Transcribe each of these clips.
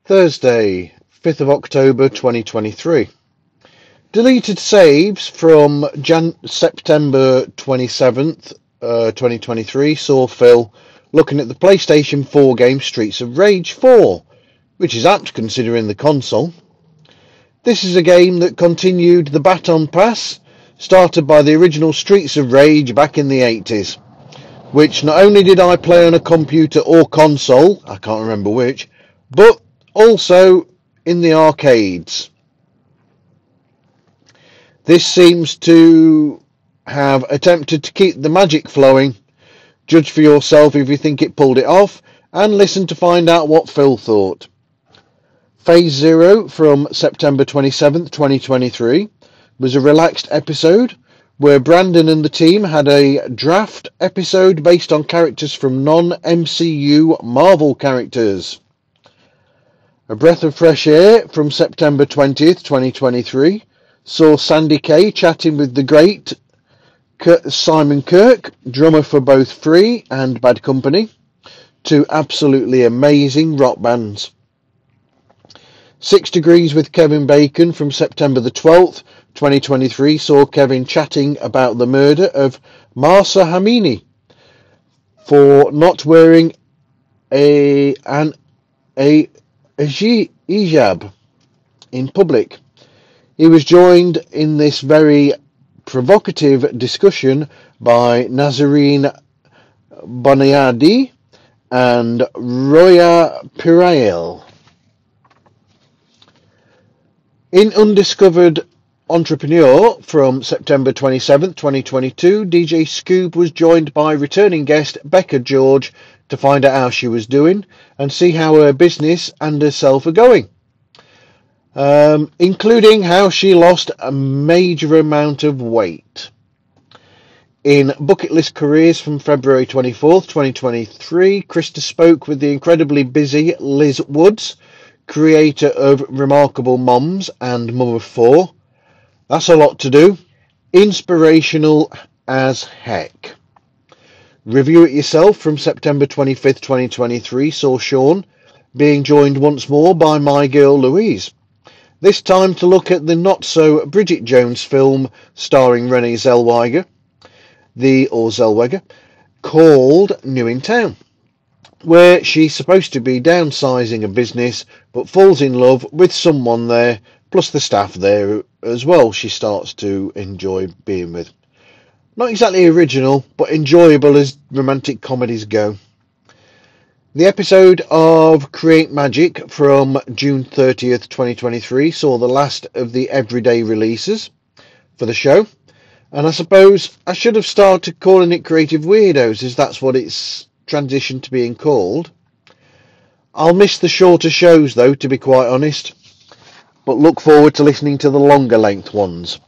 Thursday, 5th of October 2023. Deleted saves from September 27th, 2023 saw Phil looking at the PlayStation 4 game Streets of Rage 4, which is apt considering the console. This is a game that continued the baton pass started by the original Streets of Rage back in the 80s, which not only did I play on a computer or console, I can't remember which, but also in the arcades. This seems to have attempted to keep the magic flowing. Judge for yourself if you think it pulled it off, and listen to find out what Phil thought. Phase Zero from September 27th, 2023 was a relaxed episode where Brandon and the team had a draft episode based on characters from non-MCU Marvel characters. A breath of fresh air from September 20th, 2023 saw Sandy Kay chatting with the great Simon Kirke, drummer for both Free and Bad Company, two absolutely amazing rock bands. 6 Degrees with Kevin Bacon from September the 12th, 2023 saw Kevin chatting about the murder of Mahsa Amini for not wearing a hijab in public. He was joined in this very provocative discussion by Nazarene Boniadi and Roya Pirael. In Undiscovered Entrepreneur from September 27th, 2022, DJ Scoob was joined by returning guest Becca George to find out how she was doing and see how her business and herself are going, including how she lost a major amount of weight. In Bucket List Careers from February 24th, 2023, Krista spoke with the incredibly busy Liz Woods, creator of Remarkable Moms and Mum of Four. That's a lot to do. Inspirational as heck. Review It Yourself from September 25th, 2023 saw Sean being joined once more by my girl Louise. This time to look at the not-so Bridget Jones film starring Renee Zellweger, called New in Town, where she's supposed to be downsizing a business but falls in love with someone there, plus the staff there as well she starts to enjoy being with. Not exactly original, but enjoyable as romantic comedies go. The episode of Create Magic from June 30th, 2023 saw the last of the everyday releases for the show, and I suppose I should have started calling it Creative Weirdos, as that's what it's transitioned to being called. I'll miss the shorter shows though, to be quite honest, but look forward to listening to the longer length ones.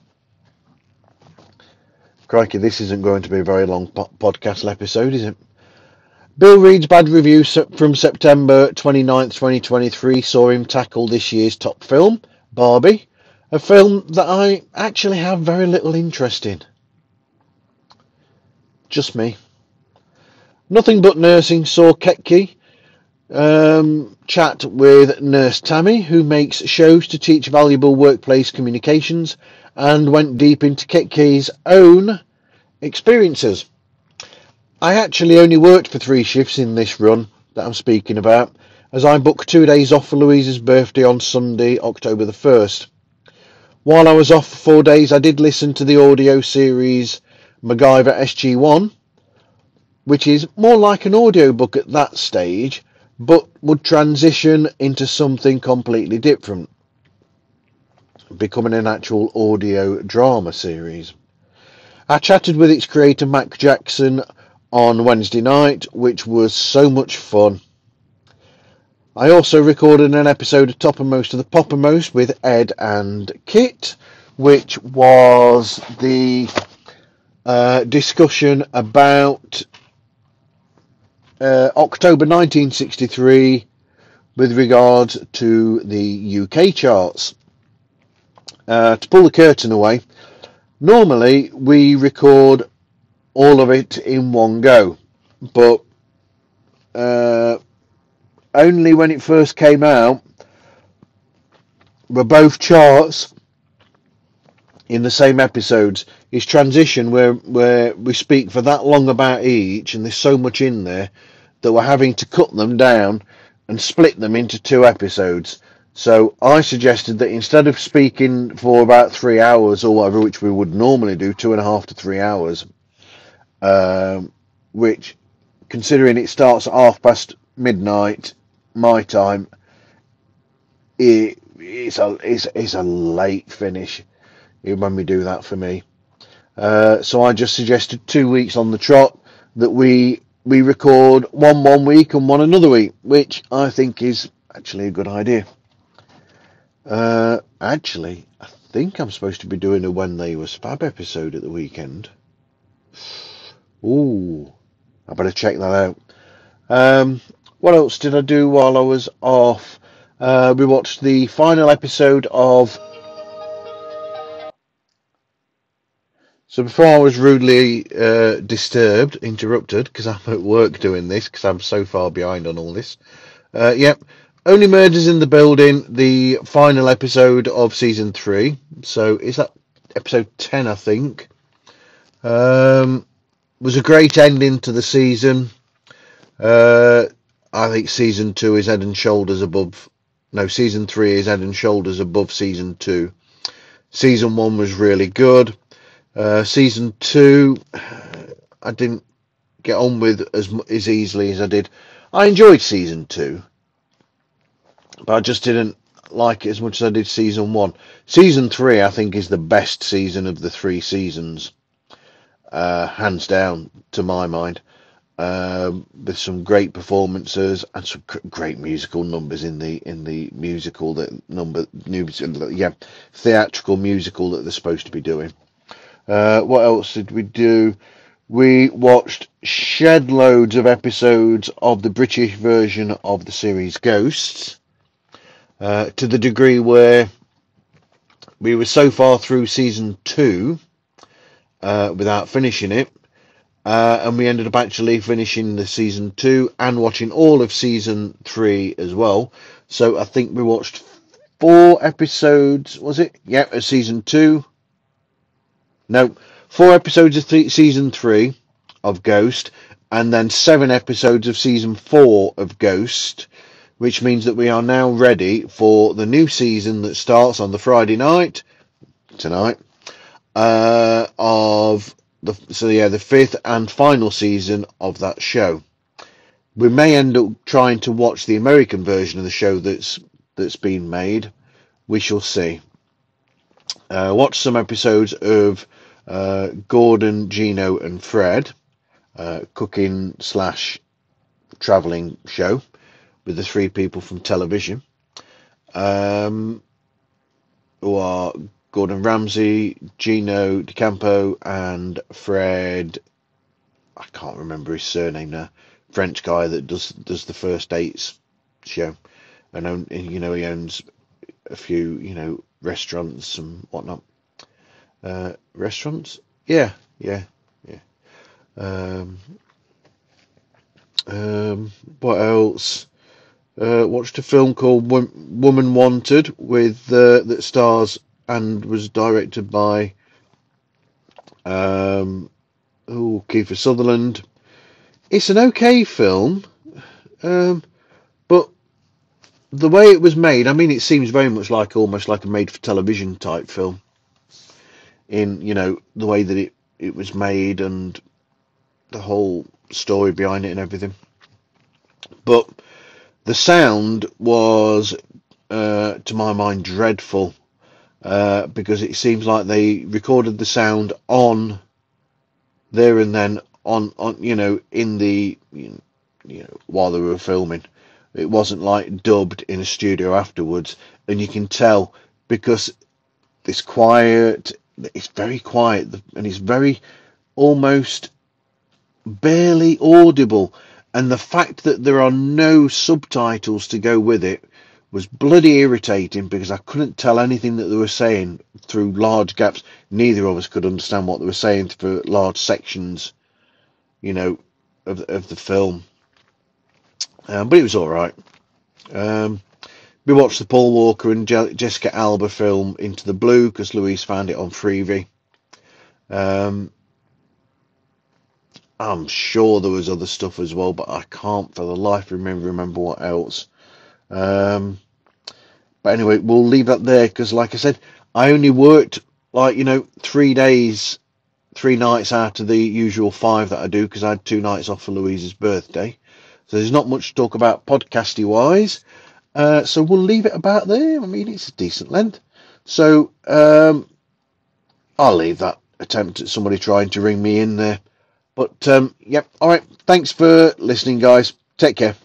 Crikey, this isn't going to be a very long podcast episode, is it? Bill Reed's bad review from September 29th, 2023 saw him tackle this year's top film, Barbie, a film that I actually have very little interest in. Just me. Nothing But Nursing saw Ketke chat with Nurse Tammy, who makes shows to teach valuable workplace communications, and went deep into Ketke's own experiences. I actually only worked for 3 shifts in this run that I'm speaking about, as I booked 2 days off for Louise's birthday on Sunday, October the 1st. While I was off for 4 days, I did listen to the audio series MacGyver SG-1, which is more like an audiobook at that stage, but would transition into something completely different, becoming an actual audio drama series. I chatted with its creator Mac Jackson on Wednesday night, which was so much fun. I also recorded an episode of Toppermost of the Poppermost with Ed and Kit, which was the discussion about October 1963 with regards to the UK charts. To pull the curtain away, normally we record all of it in one go, but only when it first came out were both charts in the same episodes. Is transition where we speak for that long about each, and there's so much in there that we're having to cut them down and split them into 2 episodes. So I suggested that instead of speaking for about 3 hours or whatever, which we would normally do, 2.5 to 3 hours, which, considering it starts at midnight my time, it's a late finish when we do that for me. So I just suggested 2 weeks on the trot, that we record one week and one another week, which I think is actually a good idea. Actually, I think I'm supposed to be doing a When They Was Fab episode at the weekend. Ooh, I better check that out. What else did I do while I was off? We watched the final episode of... So before I was rudely interrupted, because I'm at work doing this, because I'm so far behind on all this. Yep, Only Murders in the Building, the final episode of season 3. So is that episode 10, I think. Was a great ending to the season. I think season 2 is head and shoulders above. No, season 3 is head and shoulders above season 2. Season 1 was really good. Season 2, I didn't get on with as easily as I did. I enjoyed season 2, but I just didn't like it as much as I did season 1. Season 3, I think, is the best season of the 3 seasons, hands down, to my mind. With some great performances and some great musical numbers in the musical theatrical musical that they're supposed to be doing. What else did we do? We watched shed loads of episodes of the British version of the series Ghosts, to the degree where we were so far through season 2 without finishing it, and we ended up actually finishing the season 2 and watching all of season 3 as well. So I think we watched 4 episodes, was it? Yeah, of season 2. No, 4 episodes of season 3 of Ghost, and then 7 episodes of season 4 of Ghost, which means that we are now ready for the new season that starts on the Friday night, tonight, of the 5th and final season of that show. We may end up trying to watch the American version of the show that's been made. We shall see. Watch some episodes of Gordon, Gino and Fred, cooking / travelling show with the 3 people from television, who are Gordon Ramsay, Gino D'Acampo and Fred, I can't remember his surname now, French guy that does the First Dates show, and he owns a few restaurants and whatnot. Restaurants? Yeah. What else? Watched a film called Woman Wanted with that stars and was directed by Kiefer Sutherland. It's an okay film, but the way it was made, I mean, it seems very much almost like a made-for-television type film. In the way that it was made and the whole story behind it and everything. But the sound was, to my mind, dreadful, because it seems like they recorded the sound on there and then on in the while they were filming. It wasn't like dubbed in a studio afterwards, and you can tell because it's quiet. It's very quiet, and it's very almost barely audible, and the fact that there are no subtitles to go with it was bloody irritating, because I couldn't tell anything that they were saying through large gaps. Neither of us could understand what they were saying for large sections of the film, but it was all right. We watched the Paul Walker and Jessica Alba film Into the Blue because Louise found it on Freevee. I'm sure there was other stuff as well, but I can't for the life remember what else. But anyway, we'll leave that there because, like I said, I only worked 3 days, 3 nights out of the usual 5 that I do because I had 2 nights off for Louise's birthday. So there's not much to talk about podcasty wise. So we'll leave it about there. I mean, it's a decent length. So I'll leave that attempt at somebody trying to ring me in there. But, yep. All right. Thanks for listening, guys. Take care.